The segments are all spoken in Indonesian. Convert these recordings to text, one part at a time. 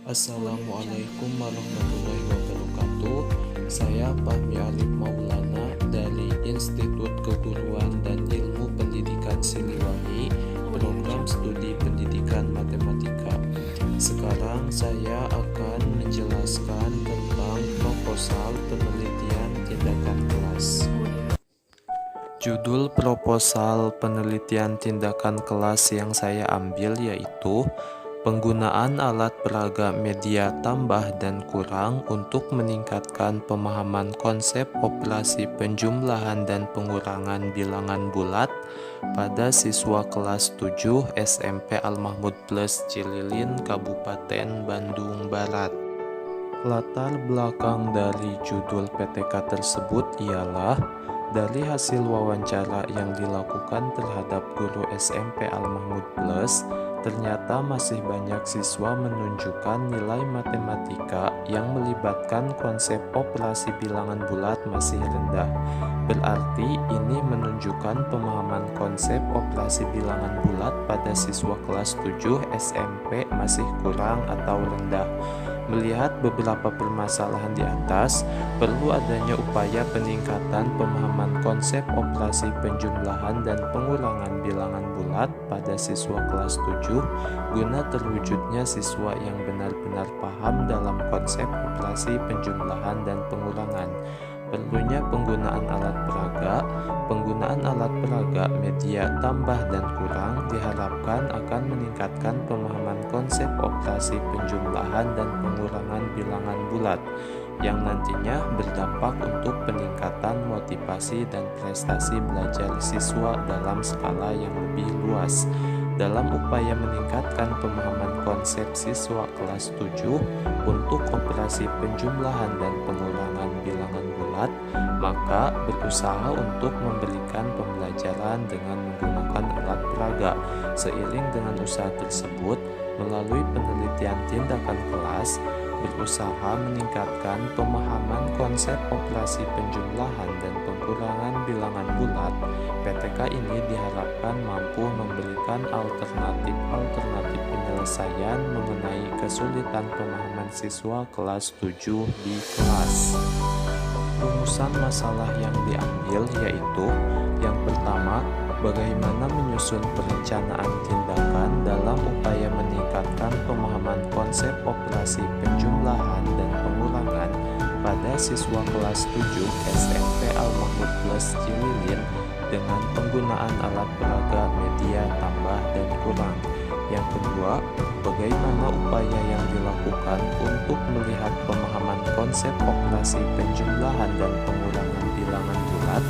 Assalamualaikum warahmatullahi wabarakatuh. Saya Fahmi Alif Maulana dari Institut Keguruan dan Ilmu Pendidikan Siliwangi, Program Studi Pendidikan Matematika. Sekarang saya akan menjelaskan tentang proposal penelitian tindakan kelas. Judul proposal penelitian tindakan kelas yang saya ambil yaitu penggunaan alat peraga media tambah dan kurang untuk meningkatkan pemahaman konsep operasi penjumlahan dan pengurangan bilangan bulat pada siswa kelas 7 SMP Al-Mahmud Plus Cililin, Kabupaten Bandung Barat. Latar belakang dari judul PTK tersebut ialah dari hasil wawancara yang dilakukan terhadap guru SMP Al-Mahmud Plus, ternyata masih banyak siswa menunjukkan nilai matematika yang melibatkan konsep operasi bilangan bulat masih rendah. Berarti ini menunjukkan pemahaman konsep operasi bilangan bulat pada siswa kelas 7 SMP masih kurang atau rendah. Melihat beberapa permasalahan di atas, perlu adanya upaya peningkatan pemahaman konsep operasi penjumlahan dan pengurangan bilangan bulat pada siswa kelas 7 guna terwujudnya siswa yang benar-benar paham dalam konsep operasi penjumlahan dan pengurangan. Perlunya penggunaan alat peraga media tambah dan kurang diharapkan akan meningkatkan pemahaman konsep operasi penjumlahan dan pengurangan bilangan bulat yang nantinya berdampak untuk peningkatan motivasi dan prestasi belajar siswa dalam skala yang lebih luas. Dalam upaya meningkatkan pemahaman konsep siswa kelas 7 untuk operasi penjumlahan dan pengurangan bilangan bulat, maka berusaha untuk memberikan pembelajaran dengan menggunakan alat peraga. Seiring dengan usaha tersebut, melalui penelitian tindakan kelas, berusaha meningkatkan pemahaman konsep operasi penjumlahan dan pengurangan bilangan bulat. PTK ini diharapkan mampu memberikan alternatif penyelesaian mengenai kesulitan pemahaman siswa kelas 7 di kelas. Rumusan masalah yang diambil yaitu yang pertama, bagaimana menyusun perencanaan tindakan dalam upaya meningkatkan pemahaman konsep operasi penjumlahan dan pengurangan pada siswa kelas 7 SMP Al-Mahmud Plus Cililin dengan penggunaan alat peraga media tambah dan kurang. Yang kedua, bagaimana upaya yang dilakukan untuk melihat pemahaman konsep operasi penjumlahan dan pengurangan bilangan bulat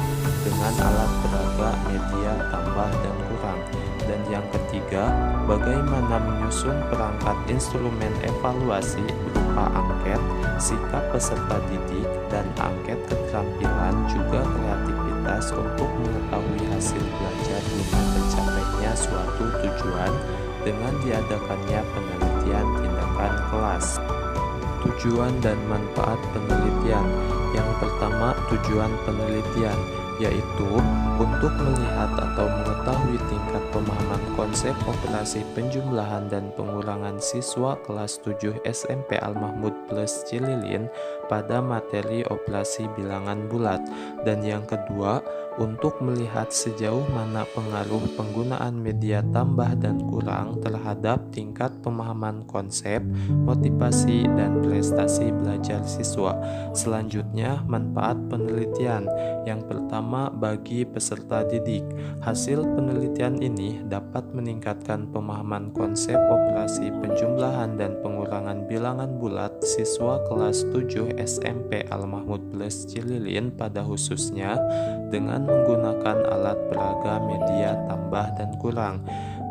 dengan alat peraga media tambah dan kurang. Dan yang ketiga, bagaimana menyusun perangkat instrumen evaluasi berupa angket, sikap peserta didik, dan angket keterampilan juga kreativitas untuk mengetahui hasil belajar guna tercapainya suatu tujuan dengan diadakannya penelitian tindakan kelas. Tujuan dan manfaat penelitian. Yang pertama, tujuan penelitian yaitu untuk melihat atau mengetahui tingkat pemahaman konsep operasi penjumlahan dan pengurangan siswa kelas 7 SMP Al-Mahmud Plus Cililin pada materi operasi bilangan bulat. Dan yang kedua, untuk melihat sejauh mana pengaruh penggunaan media tambah dan kurang terhadap tingkat pemahaman konsep, motivasi, dan prestasi belajar siswa. Selanjutnya, manfaat penelitian. Yang pertama, bagi peserta didik. Hasil penelitian ini dapat meningkatkan pemahaman konsep operasi penjumlahan dan pengurangan bilangan bulat siswa kelas 7 SMP Al-Mahmud Plus Cililin pada khususnya dengan menggunakan alat peraga media tambah dan kurang.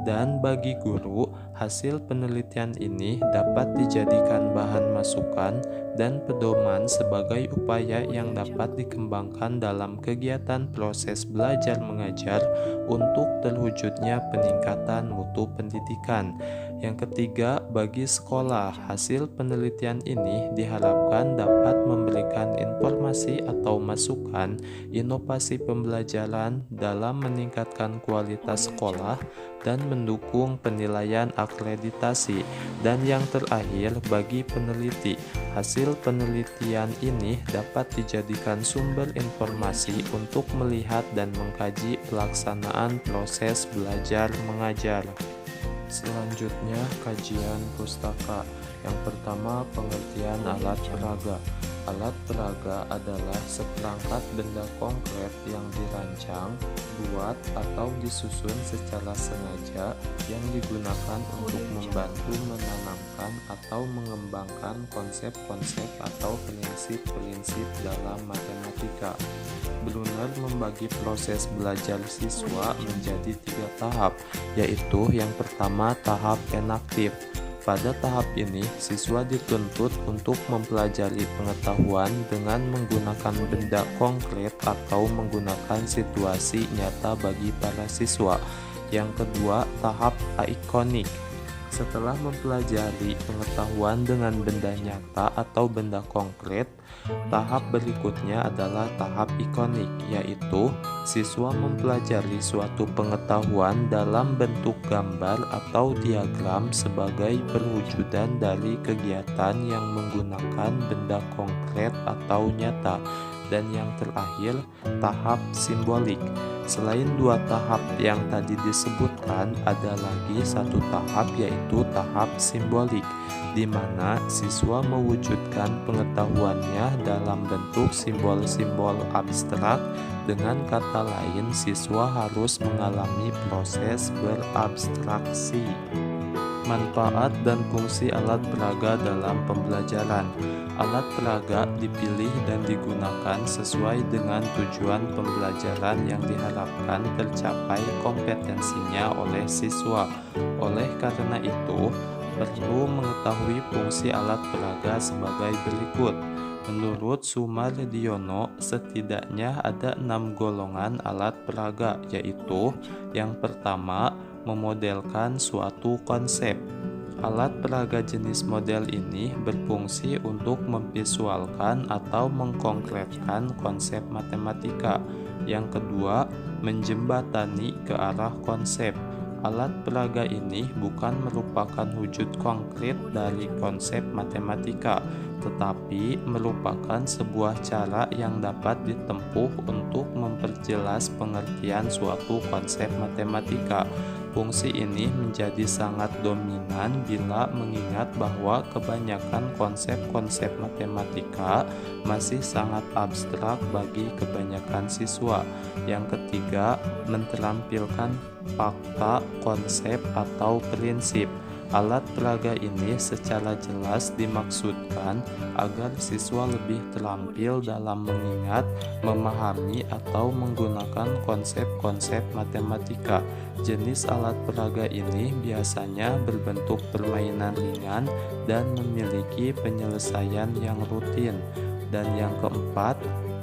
Dan bagi guru, hasil penelitian ini dapat dijadikan bahan masukan dan pedoman sebagai upaya yang dapat dikembangkan dalam kegiatan proses belajar mengajar untuk terwujudnya peningkatan mutu pendidikan. Yang ketiga, bagi sekolah, hasil penelitian ini diharapkan dapat memberikan informasi atau masukan inovasi pembelajaran dalam meningkatkan kualitas sekolah dan mendukung penilaian akreditasi. Dan yang terakhir, bagi peneliti, hasil penelitian ini dapat dijadikan sumber informasi untuk melihat dan mengkaji pelaksanaan proses belajar mengajar. Selanjutnya, kajian pustaka. Yang pertama, pengertian alat peraga. Alat peraga adalah seperangkat benda konkret yang dirancang, buat, atau disusun secara sengaja yang digunakan untuk membantu menanamkan atau mengembangkan konsep-konsep atau prinsip-prinsip dalam matematika. Brunner membagi proses belajar siswa menjadi 3 tahap, yaitu yang pertama tahap enaktif. Pada tahap ini, siswa dituntut untuk mempelajari pengetahuan dengan menggunakan benda konkret atau menggunakan situasi nyata bagi para siswa. Yang kedua, tahap aikonik. Setelah mempelajari pengetahuan dengan benda nyata atau benda konkret, tahap berikutnya adalah tahap ikonik, yaitu siswa mempelajari suatu pengetahuan dalam bentuk gambar atau diagram sebagai perwujudan dari kegiatan yang menggunakan benda konkret atau nyata. Dan yang terakhir, tahap simbolik. Selain 2 tahap yang tadi disebutkan, ada lagi 1 tahap, yaitu tahap simbolik, di mana siswa mewujudkan pengetahuannya dalam bentuk simbol-simbol abstrak. Dengan kata lain, siswa harus mengalami proses berabstraksi. Manfaat dan fungsi alat peraga dalam pembelajaran. Alat peraga dipilih dan digunakan sesuai dengan tujuan pembelajaran yang diharapkan tercapai kompetensinya oleh siswa. Oleh karena itu, perlu mengetahui fungsi alat peraga sebagai berikut. Menurut Sumardiono, setidaknya ada 6 golongan alat peraga, yaitu yang pertama, memodelkan suatu konsep. Alat peraga jenis model ini berfungsi untuk memvisualkan atau mengkonkretkan konsep matematika. Yang kedua, menjembatani ke arah konsep. Alat peraga ini bukan merupakan wujud konkret dari konsep matematika, tetapi merupakan sebuah cara yang dapat ditempuh untuk memperjelas pengertian suatu konsep matematika. Fungsi ini menjadi sangat dominan bila mengingat bahwa kebanyakan konsep-konsep matematika masih sangat abstrak bagi kebanyakan siswa. Yang ketiga, menterampilkan fakta, konsep, atau prinsip. Alat peraga ini secara jelas dimaksudkan agar siswa lebih terampil dalam mengingat, memahami, atau menggunakan konsep-konsep matematika. Jenis alat peraga ini biasanya berbentuk permainan ringan dan memiliki penyelesaian yang rutin. Dan yang keempat,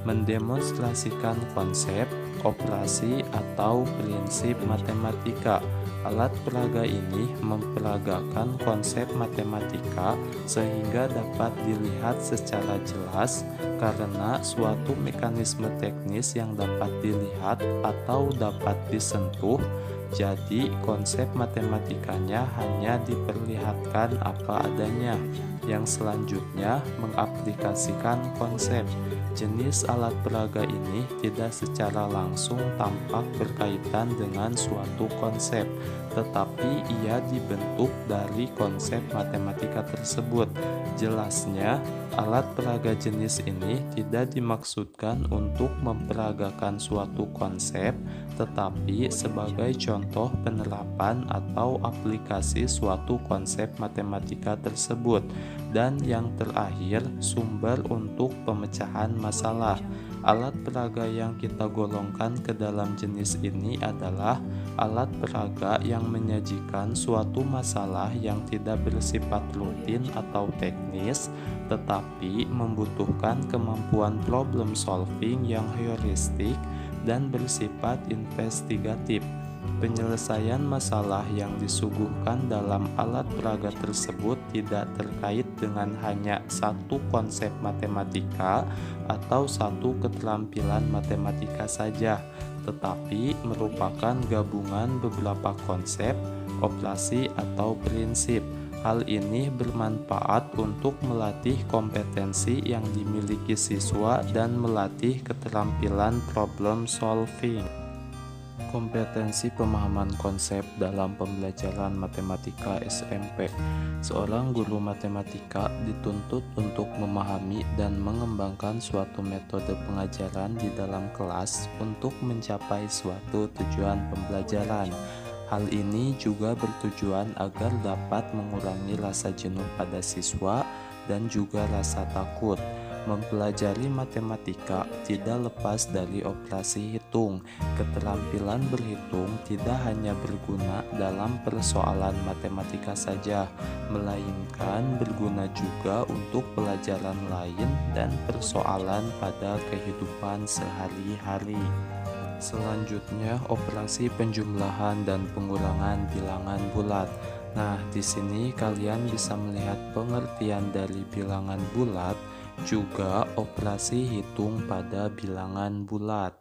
mendemonstrasikan konsep, operasi, atau prinsip matematika. Alat peraga ini memperagakan konsep matematika sehingga dapat dilihat secara jelas karena suatu mekanisme teknis yang dapat dilihat atau dapat disentuh. Jadi konsep matematikanya hanya diperlihatkan apa adanya. Yang selanjutnya, mengaplikasikan konsep. Jenis alat peraga ini tidak secara langsung tampak berkaitan dengan suatu konsep, tetapi ia dibentuk dari konsep matematika tersebut. Jelasnya, alat peraga jenis ini tidak dimaksudkan untuk memperagakan suatu konsep, tetapi sebagai contoh penerapan atau aplikasi suatu konsep matematika tersebut. Dan yang terakhir, sumber untuk pemecahan masalah. Alat peraga yang kita golongkan ke dalam jenis ini adalah alat peraga yang menyajikan suatu masalah yang tidak bersifat rutin atau teknis, tetapi membutuhkan kemampuan problem solving yang heuristik dan bersifat investigatif. Penyelesaian masalah yang disuguhkan dalam alat peraga tersebut tidak terkait dengan hanya satu konsep matematika atau satu keterampilan matematika saja, tetapi merupakan gabungan beberapa konsep, operasi, atau prinsip. Hal ini bermanfaat untuk melatih kompetensi yang dimiliki siswa dan melatih keterampilan problem solving. Kompetensi pemahaman konsep dalam pembelajaran matematika SMP. Seorang guru matematika dituntut untuk memahami dan mengembangkan suatu metode pengajaran di dalam kelas untuk mencapai suatu tujuan pembelajaran. Hal ini juga bertujuan agar dapat mengurangi rasa jenuh pada siswa dan juga rasa takut. Mempelajari matematika tidak lepas dari operasi hitung. Keterampilan berhitung tidak hanya berguna dalam persoalan matematika saja, melainkan berguna juga untuk pelajaran lain dan persoalan pada kehidupan sehari-hari. Selanjutnya, operasi penjumlahan dan pengurangan bilangan bulat. Nah, di sini kalian bisa melihat pengertian dari bilangan bulat, juga operasi hitung pada bilangan bulat.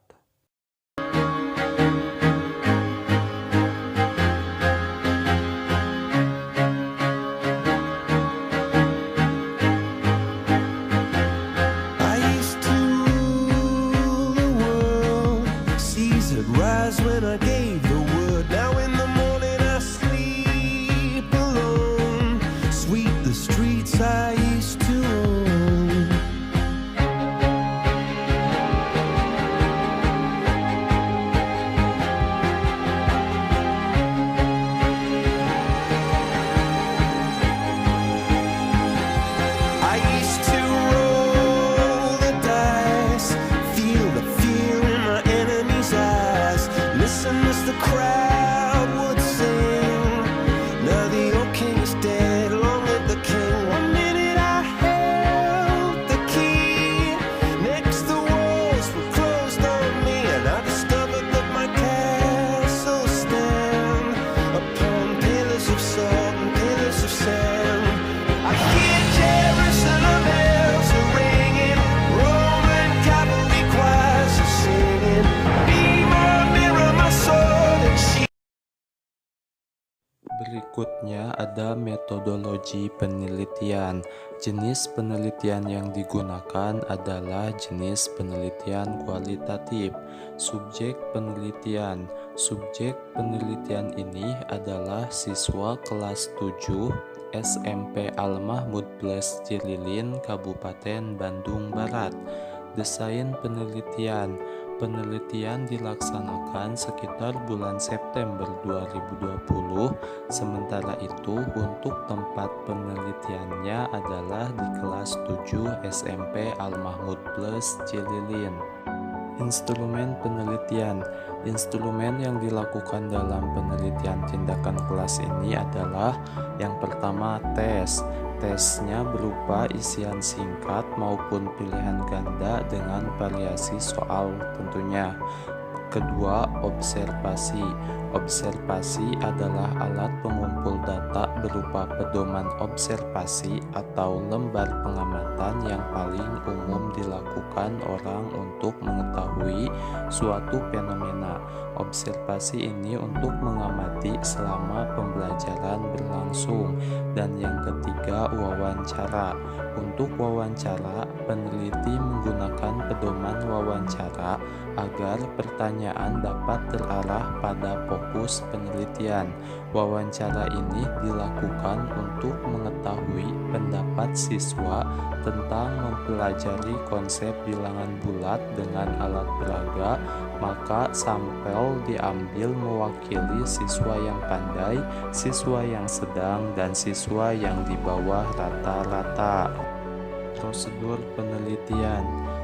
I used to rule the world, seas would rise when I gave the word. Now in the morning I sleep alone, sweep the streets I used to own. I used to roll the dice, feel the fear in my enemy's eyes, listen as the crowd would sing. Now the old king is dead, long live the king. One minute I held the key, next the walls were closed on me, and I discovered that my castle stand upon pillars of salt and pillars of sand. I hear Jerusalem bells are ringing, Roman cavalry choirs are singing. Be my mirror, my sword and shield. Berikutnya ada metodologi penelitian. Jenis penelitian yang digunakan adalah jenis penelitian kualitatif. Subjek penelitian. Subjek penelitian ini adalah siswa kelas 7 SMP Al-Mahmud Bles Cililin, Kabupaten Bandung Barat. Desain penelitian. Penelitian dilaksanakan sekitar bulan September 2020, sementara itu untuk tempat penelitiannya adalah di kelas 7 SMP Al-Mahmud Bles Cililin. Instrumen penelitian. Instrumen yang dilakukan dalam penelitian tindakan kelas ini adalah yang pertama tes. Tesnya berupa isian singkat maupun pilihan ganda dengan variasi soal tentunya. Kedua, observasi. Observasi adalah alat pengumpul data berupa pedoman observasi atau lembar pengamatan yang paling umum dilakukan orang untuk mengetahui suatu fenomena. Observasi ini untuk mengamati selama pembelajaran berlangsung. Dan yang ketiga, wawancara. Untuk wawancara, peneliti menggunakan pedoman wawancara agar pertanyaan dapat terarah pada fokus penelitian. Wawancara ini dilakukan untuk mengetahui pendapat siswa tentang mempelajari konsep bilangan bulat dengan alat peraga, maka sampel diambil mewakili siswa yang pandai, siswa yang sedang, dan siswa yang di bawah rata-rata. Prosedur penelitian.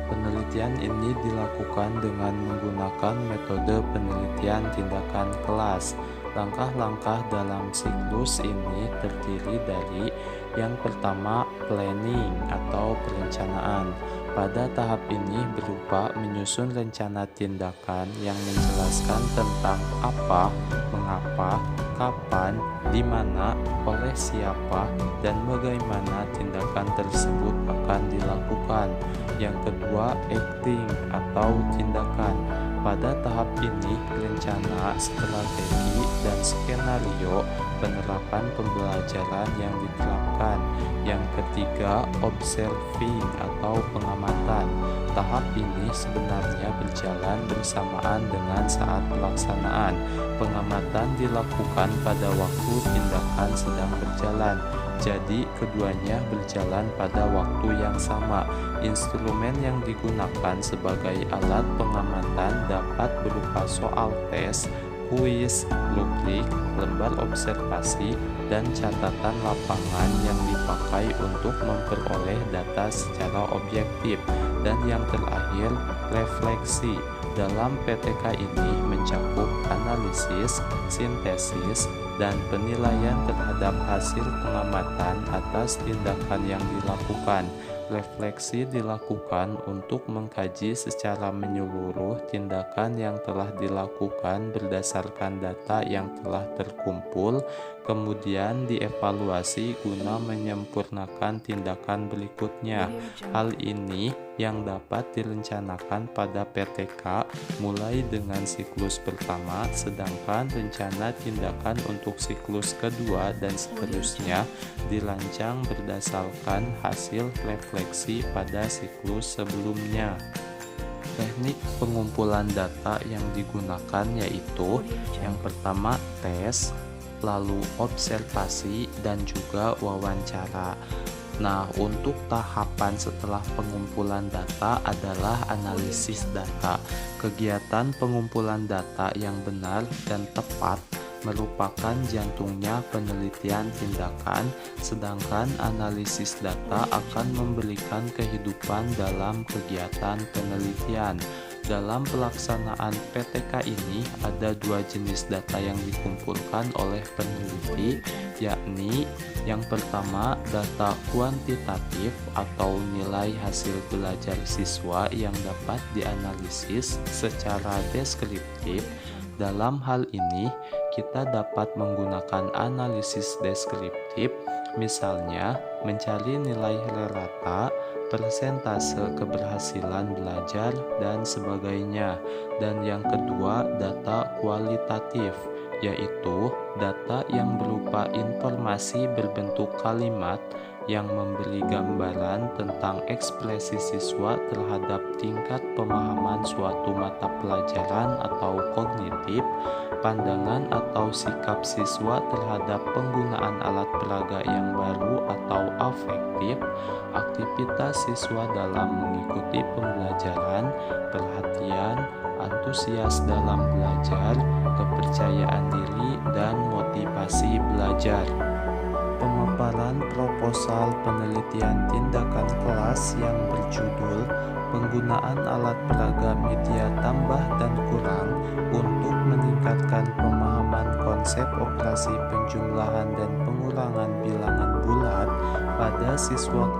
Penelitian ini dilakukan dengan menggunakan metode penelitian tindakan kelas. Langkah-langkah dalam siklus ini terdiri dari yang pertama, planning atau perencanaan. Pada tahap ini berupa menyusun rencana tindakan yang menjelaskan tentang apa, mengapa, kapan, di mana, oleh siapa, dan bagaimana tindakan tersebut akan dilakukan. Yang kedua, acting atau tindakan. Pada tahap ini, rencana, strategi, dan skenario penerapan pembelajaran yang diterapkan. Yang ketiga, observing atau pengamatan. Tahap ini sebenarnya berjalan bersamaan dengan saat pelaksanaan. Pengamatan dilakukan pada waktu tindakan sedang berjalan. Jadi, keduanya berjalan pada waktu yang sama. Instrumen yang digunakan sebagai alat pengamatan dapat berupa soal tes, kuis, rubrik, lembar observasi, dan catatan lapangan yang dipakai untuk memperoleh data secara objektif. Dan yang terakhir, refleksi. Dalam PTK ini mencakup analisis, sintesis, dan penilaian terhadap hasil pengamatan atas tindakan yang dilakukan. Refleksi dilakukan untuk mengkaji secara menyeluruh tindakan yang telah dilakukan berdasarkan data yang telah terkumpul, kemudian dievaluasi guna menyempurnakan tindakan berikutnya. Hal ini yang dapat direncanakan pada PTK mulai dengan siklus pertama, sedangkan rencana tindakan untuk siklus kedua dan seterusnya dirancang berdasarkan hasil refleksi pada siklus sebelumnya. Teknik pengumpulan data yang digunakan yaitu yang pertama tes, lalu observasi, dan juga wawancara. Nah, untuk tahapan setelah pengumpulan data adalah analisis data. Kegiatan pengumpulan data yang benar dan tepat merupakan jantungnya penelitian tindakan, sedangkan analisis data akan memberikan kehidupan dalam kegiatan penelitian. Dalam pelaksanaan PTK ini ada dua jenis data yang dikumpulkan oleh peneliti, yakni yang pertama data kuantitatif atau nilai hasil belajar siswa yang dapat dianalisis secara deskriptif. Dalam hal ini, kita dapat menggunakan analisis deskriptif, misalnya mencari nilai rata, persentase keberhasilan belajar, dan sebagainya. Dan yang kedua, data kualitatif, yaitu data yang berupa informasi berbentuk kalimat yang memberi gambaran tentang ekspresi siswa terhadap tingkat pemahaman suatu mata pelajaran atau kognitif, pandangan atau sikap siswa terhadap penggunaan alat peraga yang baru atau afektif, aktivitas siswa dalam mengikuti pembelajaran, perhatian, antusias dalam belajar, kepercayaan diri, dan motivasi belajar. Pemaparan proposal penelitian tindakan kelas yang berjudul Penggunaan Alat Peraga Media Tambah dan Kurang untuk Meningkatkan Pemahaman Konsep Operasi Penjumlahan dan Pengurangan Bilangan Bulat pada Siswa